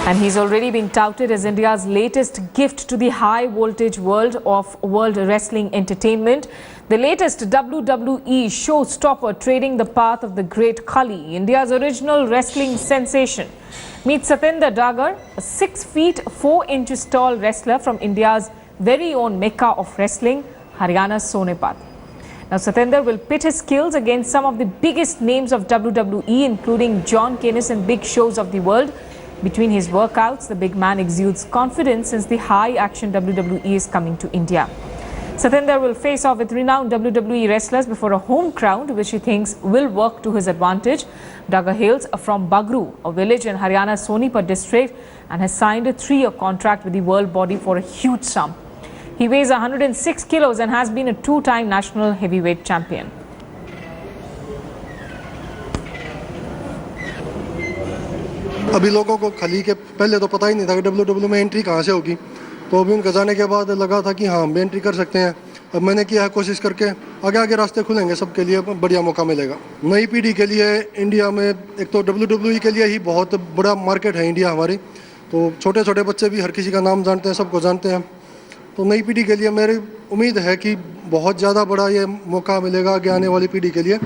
And he's already been touted as India's latest gift to the high-voltage world of world wrestling entertainment. The latest WWE showstopper trading the path of the great Khali, India's original wrestling sensation. Meet Satinder Dagar, a 6 feet 4 inches tall wrestler from India's very own Mecca of wrestling, Haryana's Sonepat. Now Satinder will pit his skills against some of the biggest names of WWE, including John Kenneth and big shows of the world. Between his workouts, the big man exudes confidence since the high-action WWE is coming to India. Satinder will face off with renowned WWE wrestlers before a home crowd, which he thinks will work to his advantage. Dagar hails from Bagru, a village in Haryana's Sonipat district, and has signed a 3-year contract with the world body for a huge sum. He weighs 106 kilos and has been a 2-time national heavyweight champion. अभी लोगों को खली के पहले तो पता ही नहीं था कि WWE में एंट्री कहाँ से होगी, तो अभी उनके जाने के बाद लगा था कि हाँ हम एंट्री कर सकते हैं। अब मैंने किया है कोशिश करके, आगे आगे रास्ते खुलेंगे, सबके लिए बढ़िया मौका मिलेगा। नई पीढ़ी के लिए इंडिया में एक तो WWE के लिए ही बहुत बड़ा मार्केट है इंडिया हमारी, तो छोटे छोटे बच्चे भी हर किसी का नाम जानते हैं, सबको जानते हैं। तो नई पीढ़ी के लिए मेरी उम्मीद है कि बहुत ज़्यादा बड़ा ये मौका मिलेगा आगे आने वाली पीढ़ी के लिए,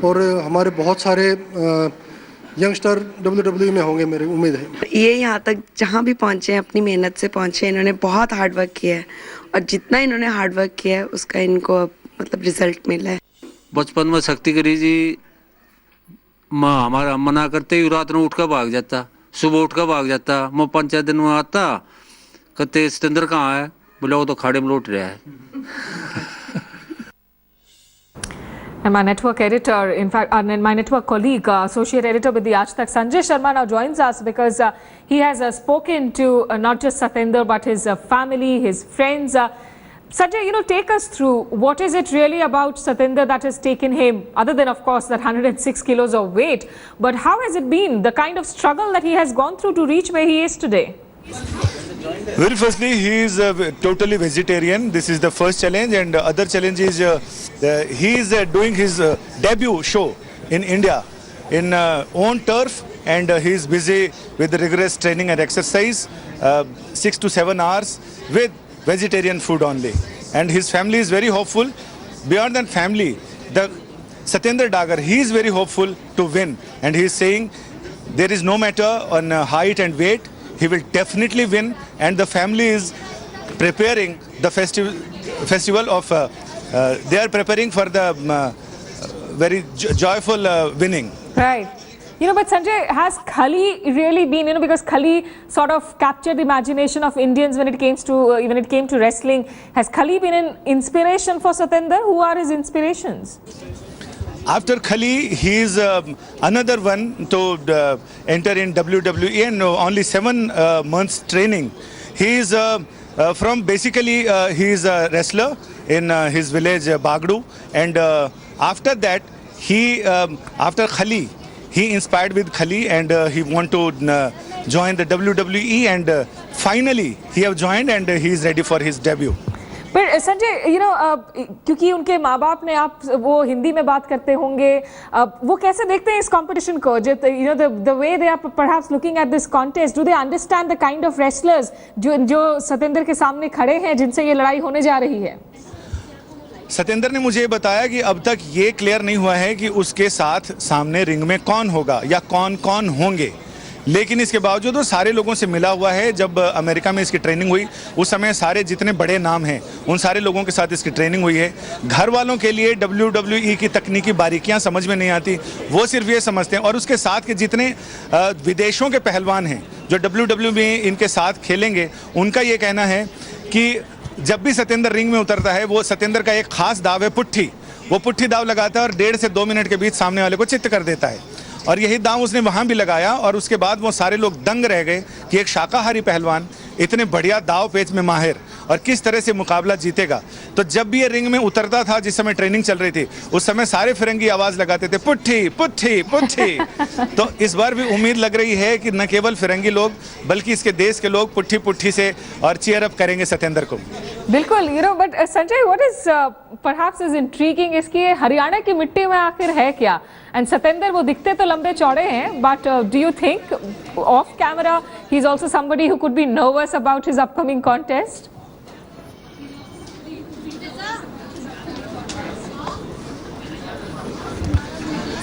और हमारे बहुत सारे यंगस्टर WWE में होंगे, मेरी उम्मीद है। ये यहाँ तक जहाँ भी पहुँचे हैं अपनी मेहनत से पहुँचे, इन्होंने बहुत हार्ड वर्क किया है और जितना इन्होंने हार्ड वर्क किया है उसका इनको मतलब रिजल्ट मिला है। बचपन में शक्ति करी जी माँ हमारा मना करते ही रात में उठ कर भाग जाता, सुबह उठ कर भाग जाता। मैं 5 दिन में आता, कहते सतेंद्र कहाँ है, बोला वो तो खाड़े में लौट रहा है। And my network editor, in fact, my network colleague, associate editor with the Aaj Tak, Sanjay Sharma now joins us because he has spoken to not just Satinder but his family, his friends. Sanjay, take us through what is it really about Satinder that has taken him, other than of course that 106 kilos of weight, but how has it been, the kind of struggle that he has gone through to reach where he is today? Very firstly, he is totally vegetarian. This is the first challenge, and other challenge is he is doing his debut show in India in own turf, and he is busy with rigorous training and exercise, 6 to 7 hours with vegetarian food only. And his family is very hopeful. Beyond that family, the Satinder Dagar, he is very hopeful to win, and he is saying there is no matter on height and weight. He will definitely win, and the family is preparing the festival of. They are preparing for the very joyful winning. Right. But Sanjay, has Khali really been, because Khali sort of captured the imagination of Indians when it came to wrestling. Has Khali been an inspiration for Satinder? Who are his inspirations? After Khali, he is another one to enter in WWE, and only 7 months training. He is from basically he is a wrestler in his village Bagru, and after that he after Khali he inspired with Khali, and he want to join the WWE, and finally he have joined, and he is ready for his debut. पर संजय, क्योंकि उनके माँ बाप ने आप वो हिंदी में बात करते होंगे, वो कैसे देखते हैं इस कंपटीशन को? The way they are perhaps looking at this contest, do they understand the kind of wrestlers जो सतेंद्र के सामने खड़े हैं, जिनसे ये लड़ाई होने जा रही है? सतेंद्र ने मुझे बताया कि अब तक ये क्लियर नहीं हुआ है कि उसके साथ सामने रिंग में कौन होगा या कौन कौन होंगे, लेकिन इसके बावजूद वो सारे लोगों से मिला हुआ है। जब अमेरिका में इसकी ट्रेनिंग हुई उस समय सारे जितने बड़े नाम हैं उन सारे लोगों के साथ इसकी ट्रेनिंग हुई है। घर वालों के लिए WWE की तकनीकी बारीकियां समझ में नहीं आती, वो सिर्फ ये समझते हैं, और उसके साथ के जितने विदेशों के पहलवान हैं जो WWE में इनके साथ खेलेंगे, उनका ये कहना है कि जब भी सतेंद्र रिंग में उतरता है, वो सतेंद्र का एक खास दाव है पुट्ठी। वो पुट्ठी दाव लगाता है और 1.5 से 2 मिनट के बीच सामने वाले को चित्त कर देता है, और यही दांव उसने वहां भी लगाया, और उसके बाद वो सारे लोग दंग रह गए कि एक शाकाहारी पहलवान इतने बढ़िया दाव पेच में माहिर और किस तरह से मुकाबला जीतेगा। तो जब भी ये रिंग में उतरता था, जिस समय ट्रेनिंग चल रही थी, उस समय सारे फिरंगी आवाज लगाते थे पुट्ठी पुट्ठी पुट्ठी। तो इस बार भी उम्मीद लग रही है कि न केवल फिरंगी लोग बल्कि इसके देश के लोग पुट्ठी पुट्ठी से और चीयर अप करेंगे सतेंद्र को। बिल्कुल, but Sanjay, what is perhaps is intriguing इसकी हरियाणा की मिट्टी में आखिर है क्या? एंड सतेंद्र वो दिखते तो लंबे चौड़े हैं, but do you think of camera he's also somebody who could be nervous about his upcoming contest.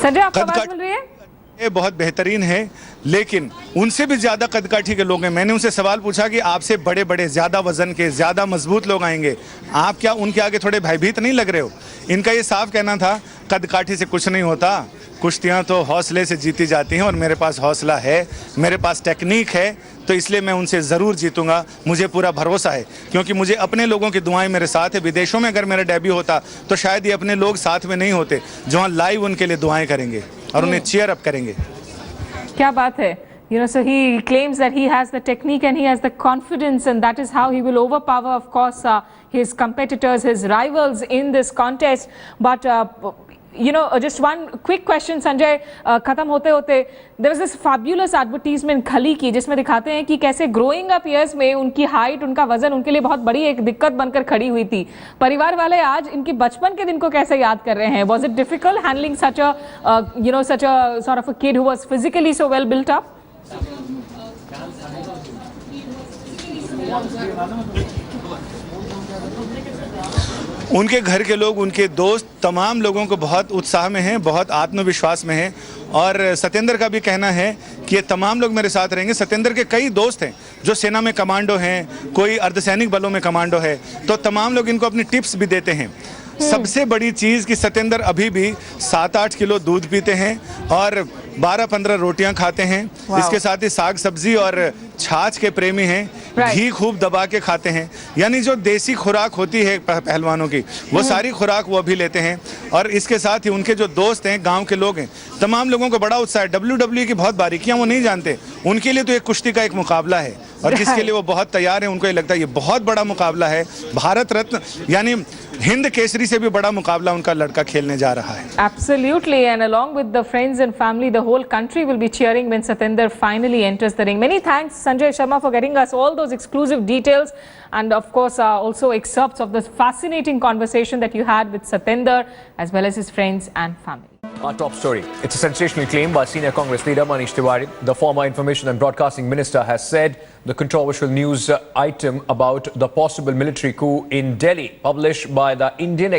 Sanjay, आपको आवाज मिल रही है? ये बहुत बेहतरीन है, लेकिन उनसे भी ज्यादा कदकाठी के लोग हैं। मैंने उनसे सवाल पूछा कि आपसे बड़े बड़े ज्यादा वजन के ज्यादा मजबूत लोग आएंगे, आप क्या उनके आगे थोड़े भयभीत नहीं लग रहे हो? इनका ये साफ कहना था, कदकाठी से कुछ नहीं होता, कुश्तियां तो हौसले से जीती जाती हैं और मेरे पास हौसला है, मेरे पास टेक्निक है, तो इसलिए मैं उनसे ज़रूर जीतूंगा। मुझे पूरा भरोसा है, क्योंकि मुझे अपने लोगों की दुआएं मेरे साथ है। विदेशों में अगर मेरा डेब्यू होता तो शायद ये अपने लोग साथ में नहीं होते, जहाँ लाइव उनके लिए दुआएं करेंगे और उन्हें चीयर अप करेंगे। क्या बात है। You know, so he claims that he has the technique and he has the confidence, and that is how he will overpower, of course, his competitors, his rivals in this contest. But you know, just one quick question, Sanjay, खत्म होते होते there was this fabulous advertisement खली की, जिसमें दिखाते हैं कि कैसे growing up years में उनकी हाइट, उनका वजन उनके लिए बहुत बड़ी एक दिक्कत बनकर खड़ी हुई थी। परिवार वाले आज इनकी बचपन के दिन को कैसे याद कर रहे हैं? Was it difficult handling such a you know, such a sort of a kid who was physically so well built up? उनके घर के लोग, उनके दोस्त, तमाम लोगों को बहुत उत्साह में हैं, बहुत आत्मविश्वास में हैं। और सत्येंद्र का भी कहना है कि ये तमाम लोग मेरे साथ रहेंगे। सत्येंद्र के कई दोस्त हैं जो सेना में कमांडो हैं, कोई अर्धसैनिक बलों में कमांडो है, तो तमाम लोग इनको अपनी टिप्स भी देते हैं। सबसे बड़ी चीज़ कि सत्येंद्र अभी भी 7-8 किलो दूध पीते हैं और 12-15 रोटियां खाते हैं। इसके साथ ही साग सब्जी और छाछ के प्रेमी हैं, घी खूब दबा के खाते हैं। यानी जो देसी खुराक होती है पहलवानों की, वो सारी खुराक वो अभी लेते हैं। और इसके साथ ही उनके जो दोस्त हैं, गांव के लोग हैं, तमाम लोगों को बड़ा उत्साह है। WWE की बहुत बारीकियां वो नहीं जानते, उनके लिए तो एक कुश्ती का एक मुकाबला है और जिसके लिए वो बहुत तैयार हैं। उनको ये लगता है ये बहुत बड़ा मुकाबला है, भारत रत्न यानी हिंद केसरी से भी बड़ा मुकाबला उनका लड़का खेलने जा रहा है। Absolutely, and along with the friends and family, the whole country will be cheering when Satyender finally enters the ring. Many thanks, Sanjay Sharma, for getting us all those exclusive details, and of course also excerpts of this fascinating conversation that you had with Satyender as well as his friends and family. Our top story. It's a sensational claim by senior Congress leader Manish Tiwari. The former Information and Broadcasting Minister has said the controversial news item about the possible military coup in Delhi, published by the Indian